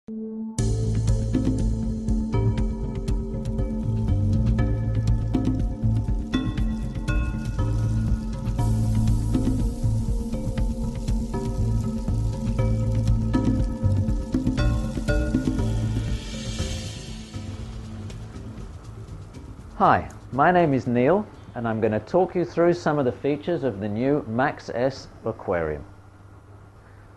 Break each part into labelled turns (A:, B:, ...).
A: Hi, my name is Neil, and I'm going to talk you through some of the features of the new MAX S aquarium.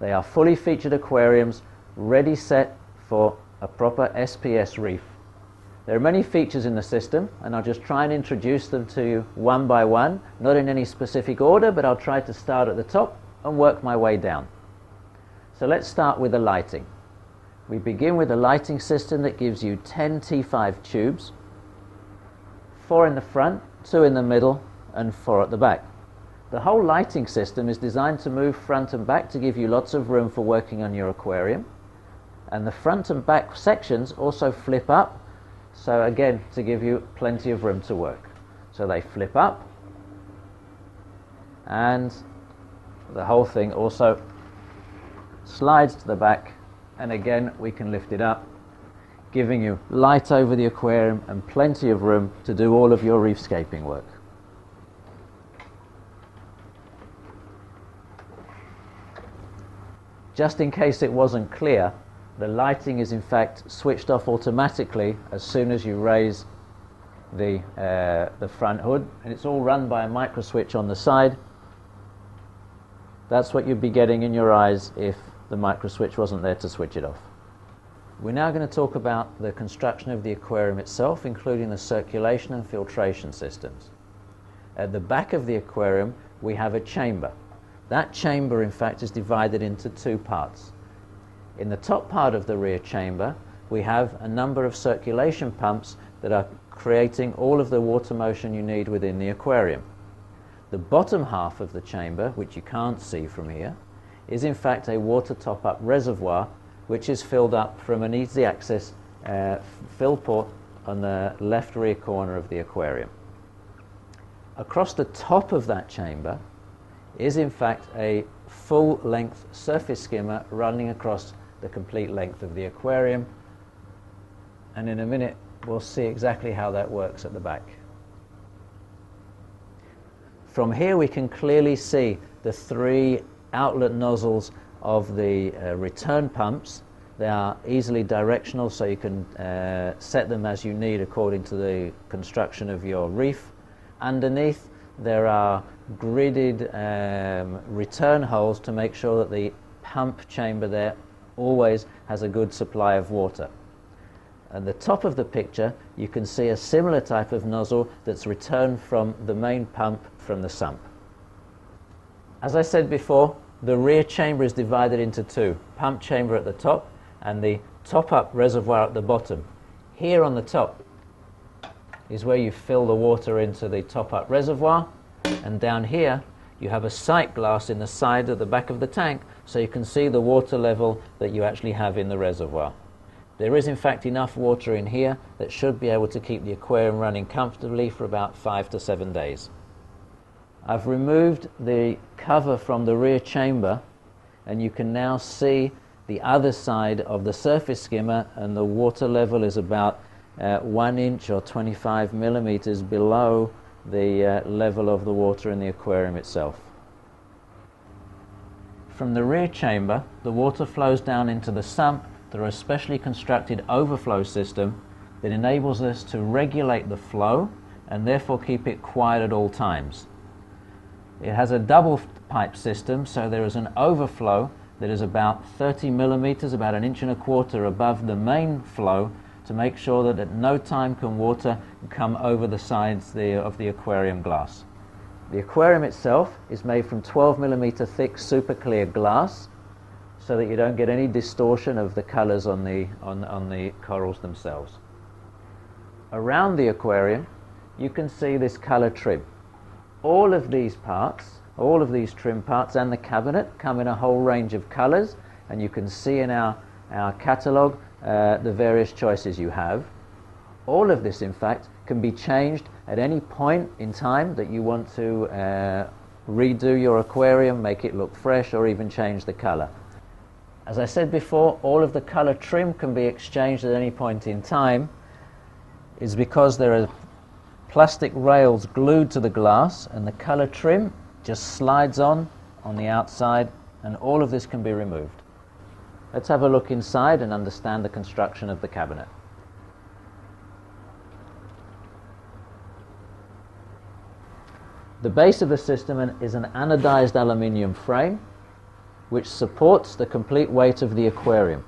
A: They are fully featured aquariums, ready set for a proper SPS reef. There are many features in the system, and I'll just try and introduce them to you one by one, not in any specific order, but I'll try to start at the top and work my way down. So let's start with the lighting. We begin with a lighting system that gives you 10 T5 tubes, 4 in the front, 2 in the middle, and 4 at the back. The whole lighting system is designed to move front and back to give you lots of room for working on your aquarium. And the front and back sections also flip up, so again, to give you plenty of room to work. So they flip up, and the whole thing also slides to the back, and again, we can lift it up, giving you light over the aquarium and plenty of room to do all of your reefscaping work. Just in case it wasn't clear, the lighting is in fact switched off automatically as soon as you raise the front hood, and it's all run by a micro switch on the side. That's what you'd be getting in your eyes if the micro switch wasn't there to switch it off. We're now going to talk about the construction of the aquarium itself, including the circulation and filtration systems. At the back of the aquarium, we have a chamber. That chamber, in fact, is divided into 2 parts. In the top part of the rear chamber, we have a number of circulation pumps that are creating all of the water motion you need within the aquarium. The bottom half of the chamber, which you can't see from here, is in fact a water top-up reservoir which is filled up from an easy access fill port on the left rear corner of the aquarium. Across the top of that chamber is in fact a full length surface skimmer running across the complete length of the aquarium, and in a minute we'll see exactly how that works at the back. From here we can clearly see the 3 outlet nozzles of the return pumps. They are easily directional, so you can set them as you need according to the construction of your reef. Underneath there are gridded return holes to make sure that the pump chamber there always has a good supply of water. At the top of the picture you can see a similar type of nozzle that's returned from the main pump from the sump. As I said before, the rear chamber is divided into 2, pump chamber at the top and the top-up reservoir at the bottom. Here on the top is where you fill the water into the top-up reservoir, and down here you have a sight glass in the side at the back of the tank so you can see the water level that you actually have in the reservoir. There is in fact enough water in here that should be able to keep the aquarium running comfortably for about 5 to 7 days. I've removed the cover from the rear chamber, and you can now see the other side of the surface skimmer, and the water level is about 1 inch or 25 millimeters below the level of the water in the aquarium itself. From the rear chamber, the water flows down into the sump through a specially constructed overflow system that enables us to regulate the flow and therefore keep it quiet at all times. It has a double pipe system, so there is an overflow that is about 30 millimeters, about 1.25 inches above the main flow, to make sure that at no time can water come over the sides of the aquarium glass. The aquarium itself is made from 12 millimeter thick super clear glass, so that you don't get any distortion of the colors on the corals themselves. Around the aquarium you can see this color trim. All of these parts, all of these trim parts and the cabinet come in a whole range of colors, and you can see in our catalog the various choices you have. All of this in fact can be changed at any point in time that you want to redo your aquarium, make it look fresh, or even change the color. As I said before, all of the color trim can be exchanged at any point in time. Is because there are plastic rails glued to the glass, and the color trim just slides on the outside, and all of this can be removed. Let's have a look inside and understand the construction of the cabinet. The base of the system is an anodized aluminium frame which supports the complete weight of the aquarium.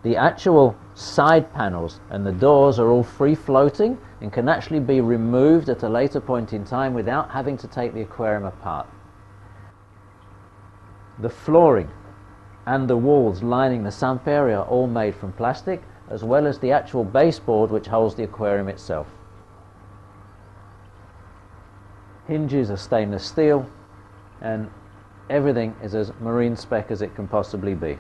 A: The actual side panels and the doors are all free floating and can actually be removed at a later point in time without having to take the aquarium apart. The flooring and the walls lining the sump area are all made from plastic, as well as the actual baseboard which holds the aquarium itself. Hinges are stainless steel, and everything is as marine spec as it can possibly be.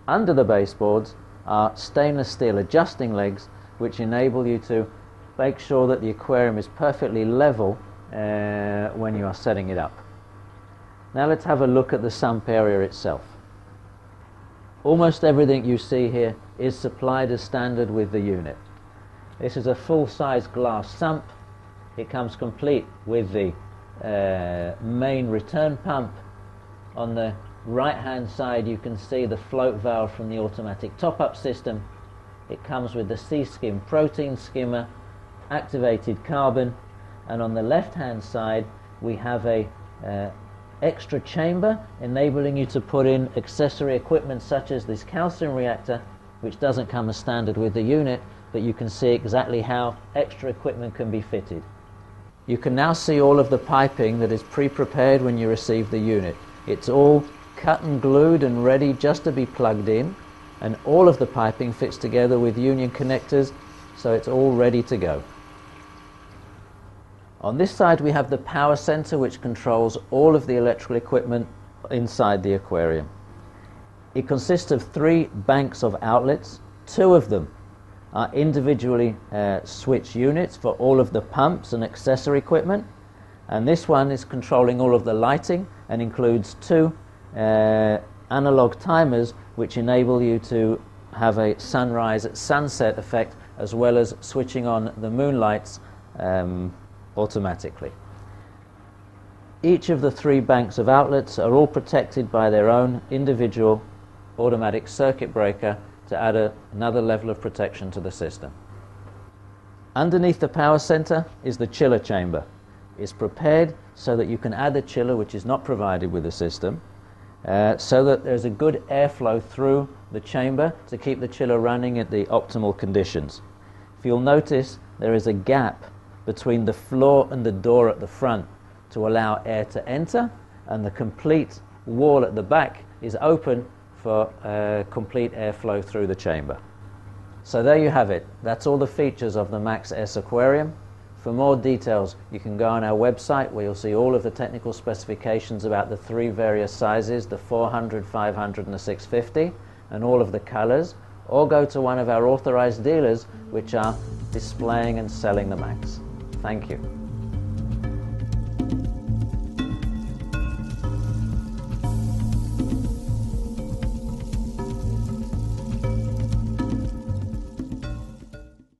A: Under the baseboards are stainless steel adjusting legs which enable you to make sure that the aquarium is perfectly level when you are setting it up. Now let's have a look at the sump area itself. Almost everything you see here is supplied as standard with the unit. This is a full-size glass sump. It comes complete with the main return pump. On the right hand side you can see the float valve from the automatic top-up system. It comes with the C-skim protein skimmer, activated carbon, and on the left hand side we have a extra chamber enabling you to put in accessory equipment such as this calcium reactor, which doesn't come as standard with the unit, but you can see exactly how extra equipment can be fitted. You can now see all of the piping that is pre-prepared when you receive the unit. It's all cut and glued and ready just to be plugged in, and all of the piping fits together with union connectors, so it's all ready to go. On this side we have the power center which controls all of the electrical equipment inside the aquarium. It consists of 3 banks of outlets. 2 of them are individually switched units for all of the pumps and accessory equipment, and this one is controlling all of the lighting and includes 2 analog timers which enable you to have a sunrise sunset effect, as well as switching on the moonlights automatically. Each of the 3 banks of outlets are all protected by their own individual automatic circuit breaker to add another level of protection to the system. Underneath the power center is the chiller chamber. It's prepared so that you can add a chiller which is not provided with the system, so that there's a good airflow through the chamber to keep the chiller running at the optimal conditions. If you'll notice, there is a gap between the floor and the door at the front to allow air to enter, and the complete wall at the back is open for complete airflow through the chamber. So there you have it. That's all the features of the MAX S aquarium. For more details you can go on our website, where you'll see all of the technical specifications about the 3 various sizes, the 400, 500 and the 650, and all of the colors, or go to one of our authorized dealers which are displaying and selling the MAX. Thank you.